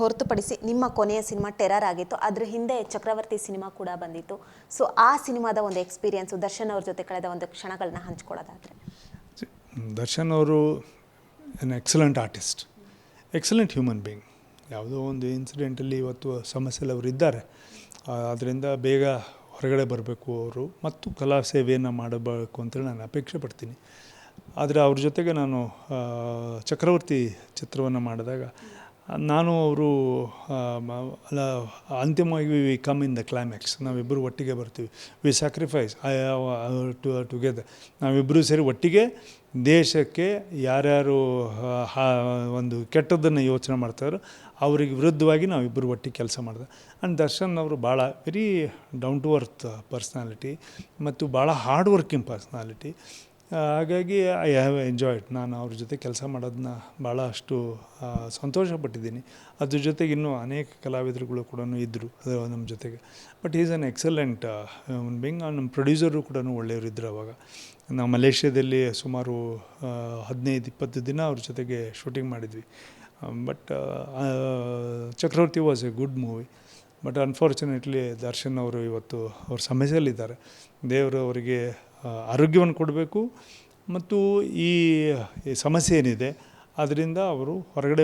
ಹೊರತುಪಡಿಸಿ ನಿಮ್ಮ ಕೊನೆಯ ಸಿನಿಮಾ ಟೆರರ್ ಆಗಿತ್ತು. ಅದ್ರ ಹಿಂದೆ ಚಕ್ರವರ್ತಿ ಸಿನಿಮಾ ಕೂಡ ಬಂದಿತ್ತು. ಸೊ ಆ ಸಿನಿಮಾದ ಒಂದು ಎಕ್ಸ್ಪೀರಿಯನ್ಸು, ದರ್ಶನ್ ಅವ್ರ ಜೊತೆ ಕಳೆದ ಒಂದು ಕ್ಷಣಗಳನ್ನ ಹಂಚ್ಕೊಳ್ಳೋದಾದರೆ? ದರ್ಶನ್ ಅವರು N excellent artist, excellent human being. ಯಾವುದೋ ಒಂದು ಇನ್ಸಿಡೆಂಟಲ್ಲಿ ಇವತ್ತು ಸಮಸ್ಯೆಯಲ್ಲಿ ಅವರು ಇದ್ದಾರೆ. ಅದರಿಂದ ಬೇಗ ಹೊರಗಡೆ ಬರಬೇಕು ಅವರು ಮತ್ತು ಕಲಾ ಸೇವೆಯನ್ನು ಮಾಡಬೇಕು ಅಂತೇಳಿ ನಾನು ಅಪೇಕ್ಷೆ ಪಡ್ತೀನಿ. ಆದರೆ ಅವ್ರ ಜೊತೆಗೆ ನಾನು ಚಕ್ರವರ್ತಿ ಚಿತ್ರವನ್ನು ಮಾಡಿದಾಗ ನಾನು ಅವರು ಅಲ್ಲ, ಅಂತಿಮವಾಗಿ we come in the climax. ನಾವಿಬ್ಬರು ಒಟ್ಟಿಗೆ ಬರ್ತೀವಿ, ವಿ ಸ್ಯಾಕ್ರಿಫೈಸ್ ಟುಗೆದರ್. ನಾವಿಬ್ಬರು ಸೇರಿ ಒಟ್ಟಿಗೆ ದೇಶಕ್ಕೆ ಯಾರ್ಯಾರು ಒಂದು ಕೆಟ್ಟದ್ದನ್ನು ಯೋಚನೆ ಮಾಡ್ತಾರೋ ಅವರಿಗೆ ವಿರುದ್ಧವಾಗಿ ನಾವಿಬ್ಬರು ಒಟ್ಟಿಗೆ ಕೆಲಸ ಮಾಡಿದೆ. ಆ್ಯಂಡ್ ದರ್ಶನ್ ಅವರು ಭಾಳ very down to earth personality ಮತ್ತು ಭಾಳ ಹಾರ್ಡ್ ವರ್ಕಿಂಗ್ ಪರ್ಸ್ನಾಲಿಟಿ. ಹಾಗಾಗಿ ಐ ಹ್ಯಾವ್ ಎಂಜಾಯ್ಡ್. ನಾನು ಅವ್ರ ಜೊತೆ ಕೆಲಸ ಮಾಡೋದನ್ನ ಭಾಳಷ್ಟು ಸಂತೋಷಪಟ್ಟಿದ್ದೀನಿ. ಅದ್ರ ಜೊತೆಗೆ ಇನ್ನೂ ಅನೇಕ ಕಲಾವಿದರುಗಳು ಕೂಡ ಇದ್ದರು ನಮ್ಮ ಜೊತೆಗೆ. But is an excellent being. ನಮ್ಮ ಪ್ರೊಡ್ಯೂಸರು ಕೂಡ ಒಳ್ಳೆಯವರಿದ್ದರು. ಅವಾಗ ನಾವು ಮಲೇಷ್ಯಾದಲ್ಲಿ ಸುಮಾರು 15-20 ದಿನ ಅವ್ರ ಜೊತೆಗೆ ಶೂಟಿಂಗ್ ಮಾಡಿದ್ವಿ. But Chakravarthy was a good movie. But unfortunately Darshan ಅವರು ಇವತ್ತು ಅವ್ರ ಸಮಸ್ಯೆಯಲ್ಲಿದ್ದಾರೆ. ದೇವರು ಅವರಿಗೆ ಆರೋಗ್ಯವನ್ನು ಕೊಡಬೇಕು ಮತ್ತು ಈ ಸಮಸ್ಯೆ ಏನಿದೆ ಅದರಿಂದ ಅವರು ಹೊರಗಡೆ